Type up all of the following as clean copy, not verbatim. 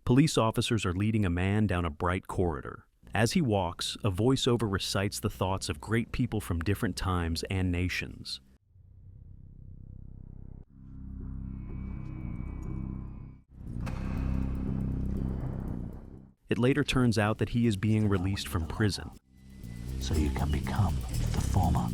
Police officers are leading a man down a bright corridor. As he walks, a voiceover recites the thoughts of great people from different times and nations. It later turns out that he is being released from prison. So you can become the former.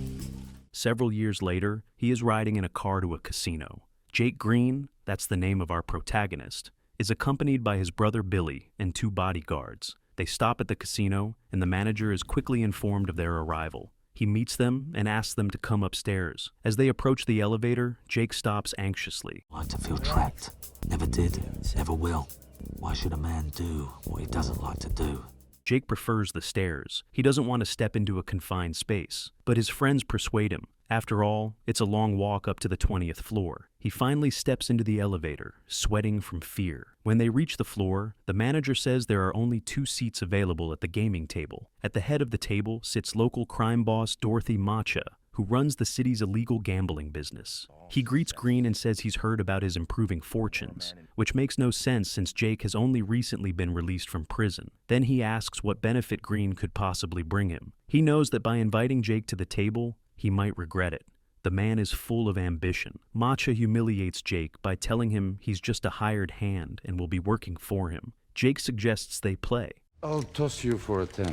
Several years later, he is riding in a car to a casino. Jake Green, that's the name of our protagonist, is accompanied by his brother Billy and 2 bodyguards. They stop at the casino, and the manager is quickly informed of their arrival. He meets them and asks them to come upstairs. As they approach the elevator, Jake stops anxiously. I like to feel trapped. Never did, never will. Why should a man do what he doesn't like to do? Jake prefers the stairs. He doesn't want to step into a confined space, but his friends persuade him. After all, it's a long walk up to the 20th floor. He finally steps into the elevator, sweating from fear. When they reach the floor, the manager says there are only 2 seats available at the gaming table. At the head of the table sits local crime boss Dorothy Macha, who runs the city's illegal gambling business. He greets Green and says he's heard about his improving fortunes, which makes no sense since Jake has only recently been released from prison. Then he asks what benefit Green could possibly bring him. He knows that by inviting Jake to the table, he might regret it. The man is full of ambition. Macha humiliates Jake by telling him he's just a hired hand and will be working for him. Jake suggests they play. I'll toss you for a 10.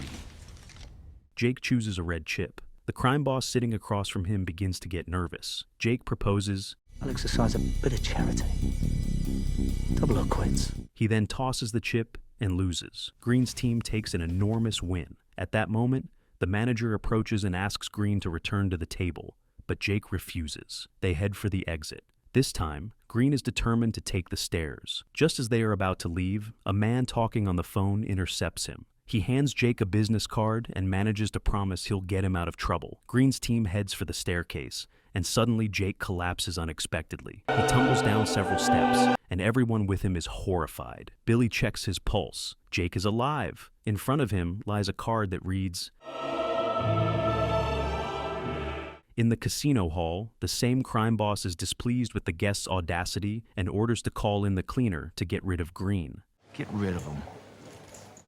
Jake chooses a red chip. The crime boss sitting across from him begins to get nervous. Jake proposes, I'll exercise a bit of charity. Double or quits. He then tosses the chip and loses. Green's team takes an enormous win. At that moment, the manager approaches and asks Green to return to the table, but Jake refuses. They head for the exit. This time, Green is determined to take the stairs. Just as they are about to leave, a man talking on the phone intercepts him. He hands Jake a business card and manages to promise he'll get him out of trouble. Green's team heads for the staircase, and suddenly Jake collapses unexpectedly. He tumbles down several steps, and everyone with him is horrified. Billy checks his pulse. Jake is alive. In front of him lies a card that reads, In the casino hall, the same crime boss is displeased with the guest's audacity and orders to call in the cleaner to get rid of Green. Get rid of him.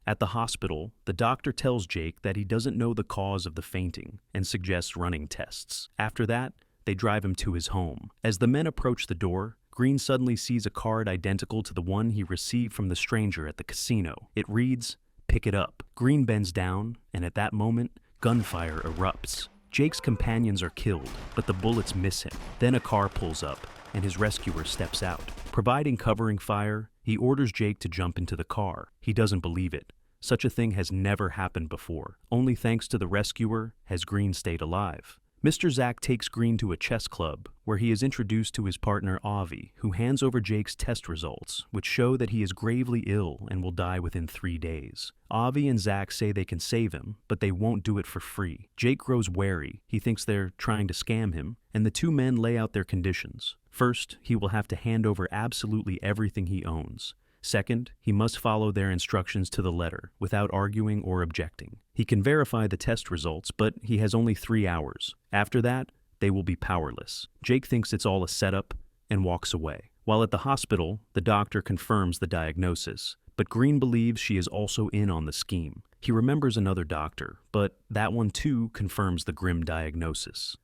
At the hospital, the doctor tells Jake that he doesn't know the cause of the fainting and suggests running tests. After that, they drive him to his home. As the men approach the door, Green suddenly sees a card identical to the one he received from the stranger at the casino. It reads, Pick it up. Green bends down, and at that moment, gunfire erupts. Jake's companions are killed, but the bullets miss him. Then a car pulls up, and his rescuer steps out. Providing covering fire, he orders Jake to jump into the car. He doesn't believe it. Such a thing has never happened before. Only thanks to the rescuer has Green stayed alive. Mr. Zack takes Green to a chess club, where he is introduced to his partner Avi, who hands over Jake's test results, which show that he is gravely ill and will die within 3 days. Avi and Zack say they can save him, but they won't do it for free. Jake grows wary. He thinks they're trying to scam him, and the 2 men lay out their conditions. First, he will have to hand over absolutely everything he owns. Second, he must follow their instructions to the letter, without arguing or objecting. He can verify the test results, but he has only 3 hours. After that, they will be powerless. Jake thinks it's all a setup and walks away. While at the hospital, the doctor confirms the diagnosis, but Green believes she is also in on the scheme. He remembers another doctor, but that one too confirms the grim diagnosis.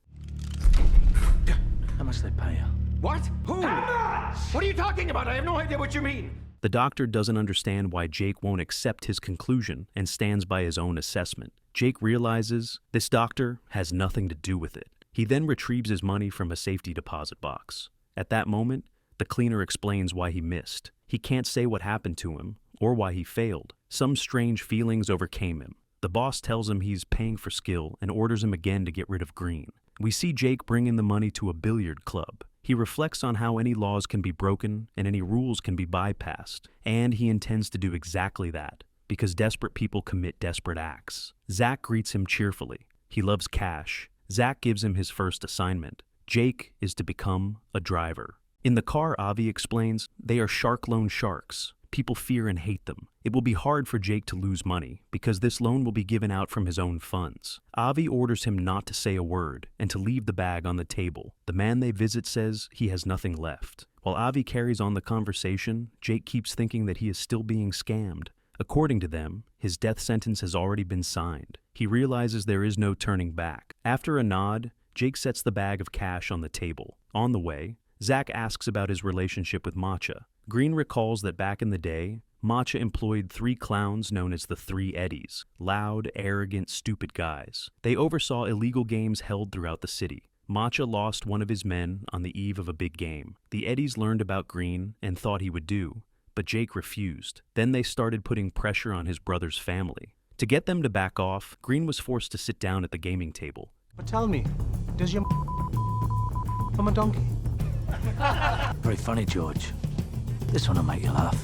How much they pay you? What? Who? What are you talking about? I have no idea what you mean. The doctor doesn't understand why Jake won't accept his conclusion and stands by his own assessment. Jake realizes this doctor has nothing to do with it. He then retrieves his money from a safety deposit box. At that moment, the cleaner explains why he missed. He can't say what happened to him or why he failed. Some strange feelings overcame him. The boss tells him he's paying for skill and orders him again to get rid of Green. We see Jake bring in the money to a billiard club. He reflects on how any laws can be broken and any rules can be bypassed, and he intends to do exactly that, because desperate people commit desperate acts. Zack greets him cheerfully. He loves cash. Zack gives him his first assignment. Jake is to become a driver. In the car, Avi explains, they are shark loan sharks. People fear and hate them. It will be hard for Jake to lose money, because this loan will be given out from his own funds. Avi orders him not to say a word and to leave the bag on the table. The man they visit says he has nothing left. While Avi carries on the conversation, Jake keeps thinking that he is still being scammed. According to them, his death sentence has already been signed. He realizes there is no turning back. After a nod, Jake sets the bag of cash on the table. On the way, Zach asks about his relationship with Matcha. Green recalls that back in the day, Matcha employed 3 clowns known as the 3 Eddies, loud, arrogant, stupid guys. They oversaw illegal games held throughout the city. Matcha lost one of his men on the eve of a big game. The Eddies learned about Green and thought he would do, but Jake refused. Then they started putting pressure on his brother's family. To get them to back off, Green was forced to sit down at the gaming table. But tell me, does your from a donkey? Very funny, George. This one will make you laugh.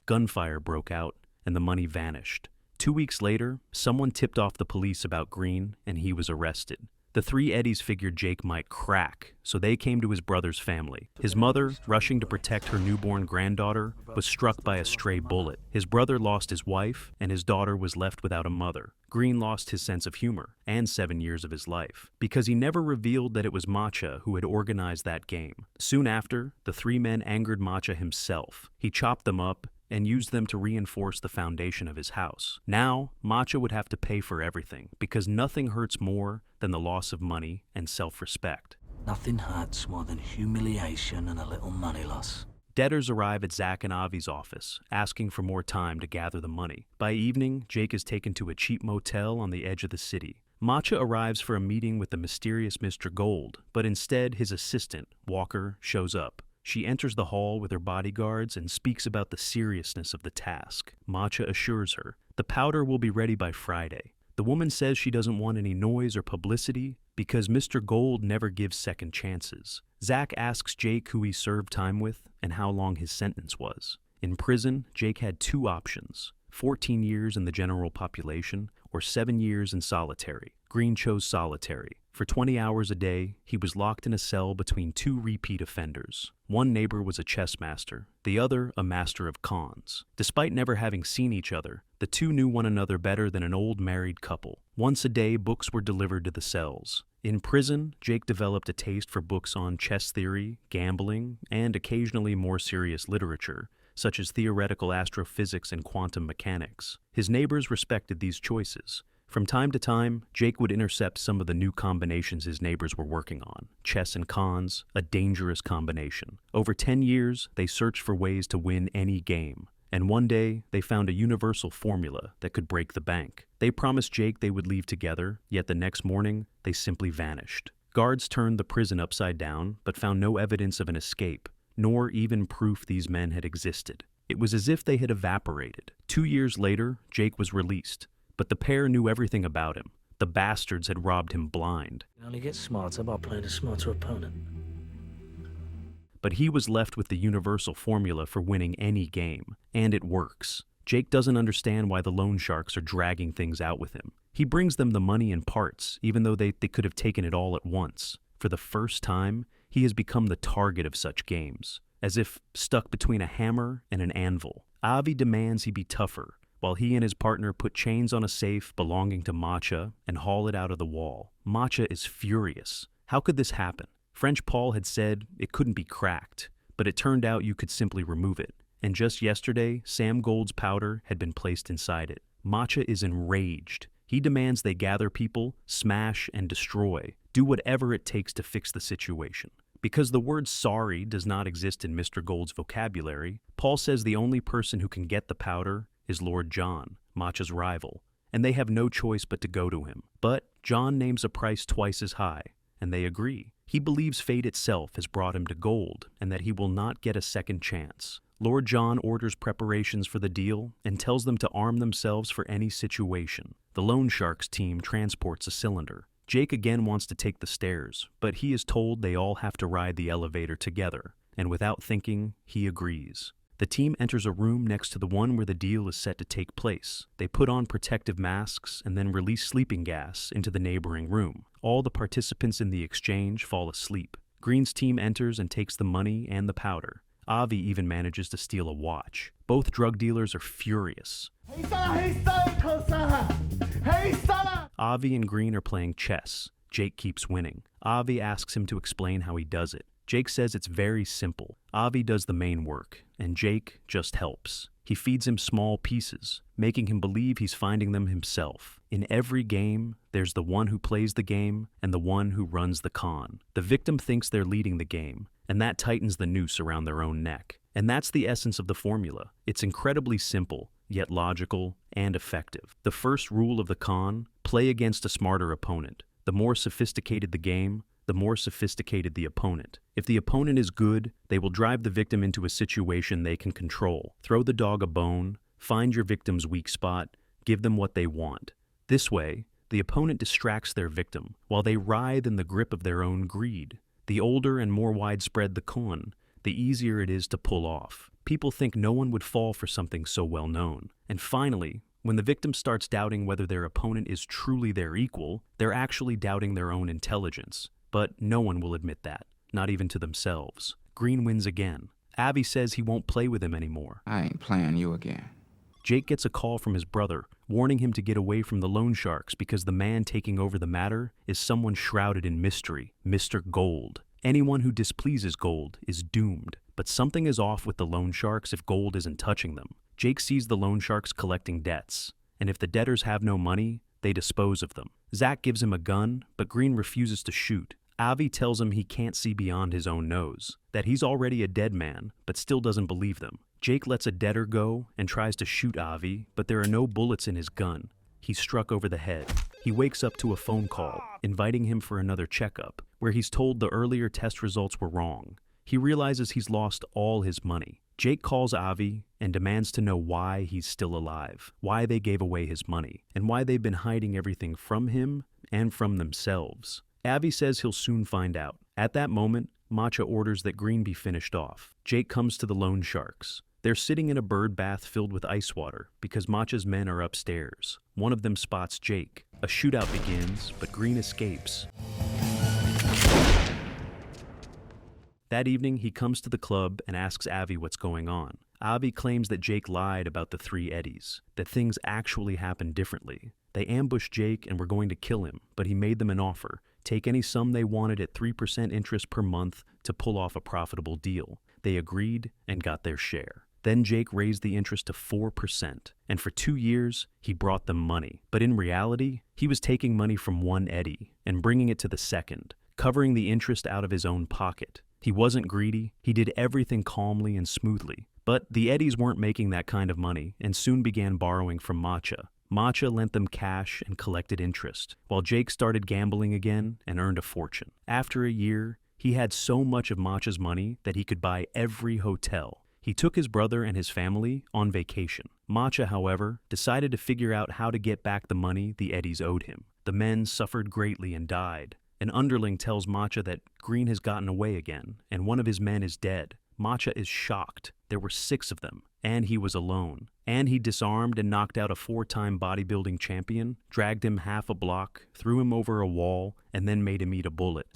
Gunfire broke out, and the money vanished. 2 weeks later, someone tipped off the police about Green, and he was arrested. The 3 Eddies figured Jake might crack, so they came to his brother's family. His mother, rushing to protect her newborn granddaughter, was struck by a stray bullet. His brother lost his wife, and his daughter was left without a mother. Green lost his sense of humor, and 7 years of his life, because he never revealed that it was Matcha who had organized that game. Soon after, the 3 men angered Matcha himself. He chopped them up and used them to reinforce the foundation of his house. Now, Matcha would have to pay for everything, because nothing hurts more than the loss of money and self-respect. Nothing hurts more than humiliation and a little money loss. Debtors arrive at Zach and Avi's office, asking for more time to gather the money. By evening, Jake is taken to a cheap motel on the edge of the city. Matcha arrives for a meeting with the mysterious Mr. Gold, but instead his assistant, Walker, shows up. She enters the hall with her bodyguards and speaks about the seriousness of the task. Matcha assures her the powder will be ready by Friday. The woman says she doesn't want any noise or publicity because Mr. Gold never gives second chances. Zach asks Jake who he served time with and how long his sentence was. In prison, Jake had 2 options: 14 years in the general population or 7 years in solitary. Green chose solitary. For 20 hours a day, he was locked in a cell between 2 repeat offenders. One neighbor was a chess master, the other a master of cons. Despite never having seen each other, the 2 knew one another better than an old married couple. Once a day, books were delivered to the cells. In prison, Jake developed a taste for books on chess theory, gambling, and occasionally more serious literature, such as theoretical astrophysics and quantum mechanics. His neighbors respected these choices. From time to time, Jake would intercept some of the new combinations his neighbors were working on. Chess and cons, a dangerous combination. Over 10 years, they searched for ways to win any game. And one day, they found a universal formula that could break the bank. They promised Jake they would leave together, yet the next morning, they simply vanished. Guards turned the prison upside down, but found no evidence of an escape, nor even proof these men had existed. It was as if they had evaporated. 2 years later, Jake was released. But the pair knew everything about him. The bastards had robbed him blind. You only get smarter by playing a smarter opponent. But he was left with the universal formula for winning any game, and it works. Jake doesn't understand why the loan sharks are dragging things out with him. He brings them the money in parts, even though they could have taken it all at once. For the first time, he has become the target of such games, as if stuck between a hammer and an anvil. Avi demands he be tougher, while he and his partner put chains on a safe belonging to Matcha and haul it out of the wall. Matcha is furious. How could this happen? French Paul had said it couldn't be cracked, but it turned out you could simply remove it. And just yesterday, Sam Gold's powder had been placed inside it. Matcha is enraged. He demands they gather people, smash, and destroy. Do whatever it takes to fix the situation. Because the word sorry does not exist in Mr. Gold's vocabulary, Paul says the only person who can get the powder is Lord John, Matcha's rival, and they have no choice but to go to him. But John names a price twice as high, and they agree. He believes fate itself has brought him to Gold, and that he will not get a second chance. Lord John orders preparations for the deal and tells them to arm themselves for any situation. The loan sharks team transports a cylinder. Jake again wants to take the stairs, but he is told they all have to ride the elevator together, and without thinking, he agrees. The team enters a room next to the one where the deal is set to take place. They put on protective masks and then release sleeping gas into the neighboring room. All the participants in the exchange fall asleep. Green's team enters and takes the money and the powder. Avi even manages to steal a watch. Both drug dealers are furious. Avi and Green are playing chess. Jake keeps winning. Avi asks him to explain how he does it. Jake says it's very simple. Avi does the main work, and Jake just helps. He feeds him small pieces, making him believe he's finding them himself. In every game, there's the one who plays the game and the one who runs the con. The victim thinks they're leading the game, and that tightens the noose around their own neck. And that's the essence of the formula. It's incredibly simple, yet logical and effective. The first rule of the con: play against a smarter opponent. The more sophisticated the game, the more sophisticated the opponent. If the opponent is good, they will drive the victim into a situation they can control. Throw the dog a bone, find your victim's weak spot, give them what they want. This way, the opponent distracts their victim, while they writhe in the grip of their own greed. The older and more widespread the con, the easier it is to pull off. People think no one would fall for something so well known. And finally, when the victim starts doubting whether their opponent is truly their equal, they're actually doubting their own intelligence. But no one will admit that, not even to themselves. Green wins again. Avi says he won't play with him anymore. I ain't playing you again. Jake gets a call from his brother, warning him to get away from the loan sharks because the man taking over the matter is someone shrouded in mystery, Mr. Gold. Anyone who displeases Gold is doomed, but something is off with the loan sharks if Gold isn't touching them. Jake sees the loan sharks collecting debts, and if the debtors have no money, they dispose of them. Zach gives him a gun, but Green refuses to shoot. Avi tells him he can't see beyond his own nose, that he's already a dead man, but still doesn't believe them. Jake lets a debtor go and tries to shoot Avi, but there are no bullets in his gun. He's struck over the head. He wakes up to a phone call, inviting him for another checkup, where he's told the earlier test results were wrong. He realizes he's lost all his money. Jake calls Avi and demands to know why he's still alive, why they gave away his money, and why they've been hiding everything from him and from themselves. Avi says he'll soon find out. At that moment, Matcha orders that Green be finished off. Jake comes to the loan sharks. They're sitting in a bird bath filled with ice water because Matcha's men are upstairs. One of them spots Jake. A shootout begins, but Green escapes. That evening, he comes to the club and asks Avi what's going on. Avi claims that Jake lied about the 3 Eddies, that things actually happened differently. They ambushed Jake and were going to kill him, but he made them an offer: take any sum they wanted at 3% interest per month to pull off a profitable deal. They agreed and got their share. Then Jake raised the interest to 4%, and for 2 years, he brought them money. But in reality, he was taking money from one Eddie and bringing it to the second, covering the interest out of his own pocket. He wasn't greedy, he did everything calmly and smoothly. But the Eddies weren't making that kind of money and soon began borrowing from Matcha. Matcha lent them cash and collected interest, while Jake started gambling again and earned a fortune. After a year, he had so much of Matcha's money that he could buy every hotel. He took his brother and his family on vacation. Matcha, however, decided to figure out how to get back the money the Eddies owed him. The men suffered greatly and died. An underling tells Matcha that Green has gotten away again, and one of his men is dead. Matcha is shocked. There were 6 of them, and he was alone. And he disarmed and knocked out a 4-time bodybuilding champion, dragged him half a block, threw him over a wall, and then made him eat a bullet.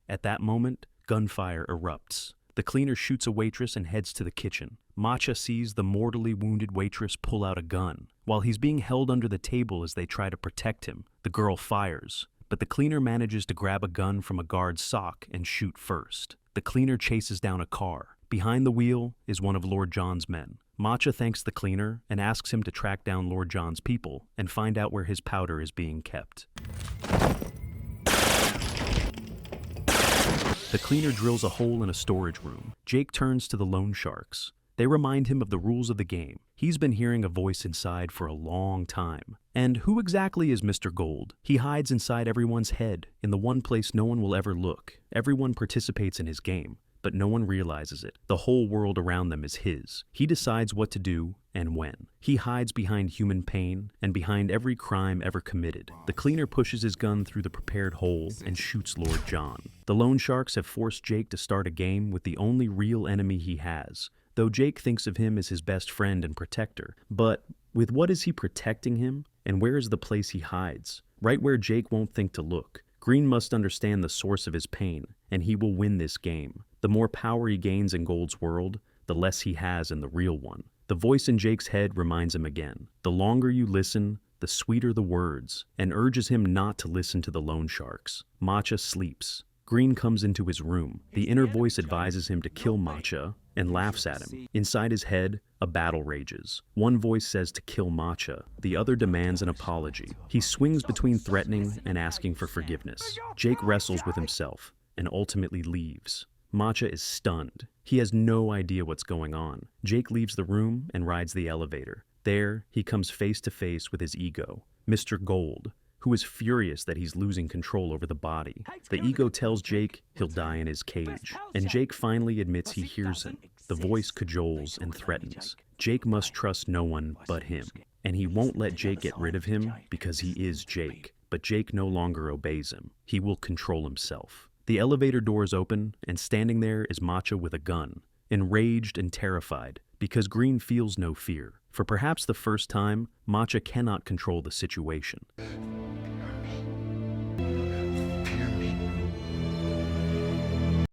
At that moment, gunfire erupts. The cleaner shoots a waitress and heads to the kitchen. Matcha sees the mortally wounded waitress pull out a gun. While he's being held under the table as they try to protect him, the girl fires, but the cleaner manages to grab a gun from a guard's sock and shoot first. The cleaner chases down a car. Behind the wheel is one of Lord John's men. Matcha thanks the cleaner and asks him to track down Lord John's people and find out where his powder is being kept. The cleaner drills a hole in a storage room. Jake turns to the loan sharks. They remind him of the rules of the game. He's been hearing a voice inside for a long time. And who exactly is Mr. Gold? He hides inside everyone's head, in the one place no one will ever look. Everyone participates in his game, but no one realizes it. The whole world around them is his. He decides what to do and when. He hides behind human pain and behind every crime ever committed. The cleaner pushes his gun through the prepared hole and shoots Lord John. The loan sharks have forced Jake to start a game with the only real enemy he has, though Jake thinks of him as his best friend and protector. But with what is he protecting him, and where is the place he hides? Right where Jake won't think to look. Green must understand the source of his pain, and he will win this game. The more power he gains in Gold's world, the less he has in the real one. The voice in Jake's head reminds him again. The longer you listen, the sweeter the words, and urges him not to listen to the loan sharks. Matcha sleeps. Green comes into his room. The inner voice advises him to kill Matcha and laughs at him. Inside his head, a battle rages. One voice says to kill Matcha. The other demands an apology. He swings between threatening and asking for forgiveness. Jake wrestles with himself and ultimately leaves. Matcha is stunned. He has no idea what's going on. Jake leaves the room and rides the elevator. There, he comes face to face with his ego, Mr. Gold, who is furious that he's losing control over the body. The ego tells Jake he'll die in his cage, and Jake finally admits he hears him. The voice cajoles and threatens. Jake must trust no one but him, and he won't let Jake get rid of him because he is Jake. But Jake no longer obeys him. He will control himself. The elevator doors open, and standing there is Matcha with a gun, enraged and terrified, because Green feels no fear. For perhaps the first time, Matcha cannot control the situation.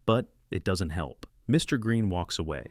But it doesn't help. Mr. Green walks away.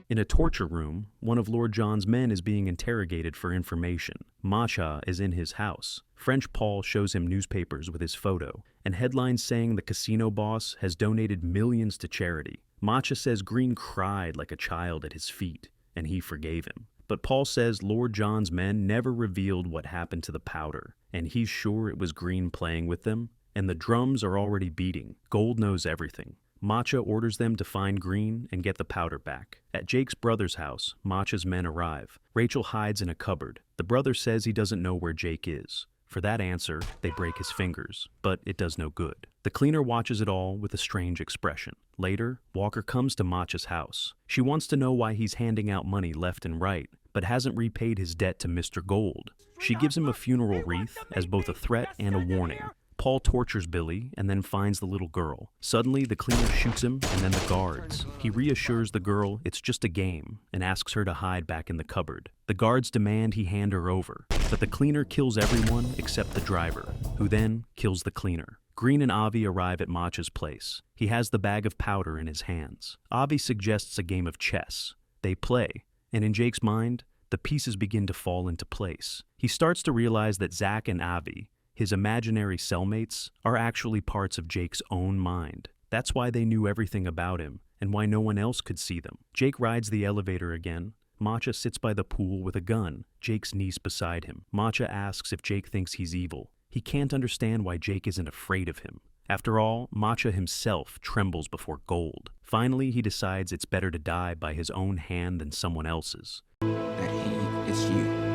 In a torture room, one of Lord John's men is being interrogated for information. Matcha is in his house. French Paul shows him newspapers with his photo, and headlines saying the casino boss has donated millions to charity. Matcha says Green cried like a child at his feet, and he forgave him. But Paul says Lord John's men never revealed what happened to the powder, and he's sure it was Green playing with them, and the drums are already beating. Gold knows everything. Matcha orders them to find Green and get the powder back. At Jake's brother's house, Matcha's men arrive. Rachel hides in a cupboard. The brother says he doesn't know where Jake is. For that answer, they break his fingers, but it does no good. The cleaner watches it all with a strange expression. Later, Walker comes to Matcha's house. She wants to know why he's handing out money left and right, but hasn't repaid his debt to Mr. Gold. She gives him a funeral wreath as both a threat and a warning. Paul tortures Billy and then finds the little girl. Suddenly, the cleaner shoots him and then the guards. He reassures the girl it's just a game and asks her to hide back in the cupboard. The guards demand he hand her over, but the cleaner kills everyone except the driver, who then kills the cleaner. Green and Avi arrive at Matcha's place. He has the bag of powder in his hands. Avi suggests a game of chess. They play, and in Jake's mind, the pieces begin to fall into place. He starts to realize that Zach and Avi, his imaginary cellmates, are actually parts of Jake's own mind. That's why they knew everything about him, and why no one else could see them. Jake rides the elevator again. Matcha sits by the pool with a gun, Jake's niece beside him. Matcha asks if Jake thinks he's evil. He can't understand why Jake isn't afraid of him. After all, Matcha himself trembles before Gold. Finally, he decides it's better to die by his own hand than someone else's. That he is you.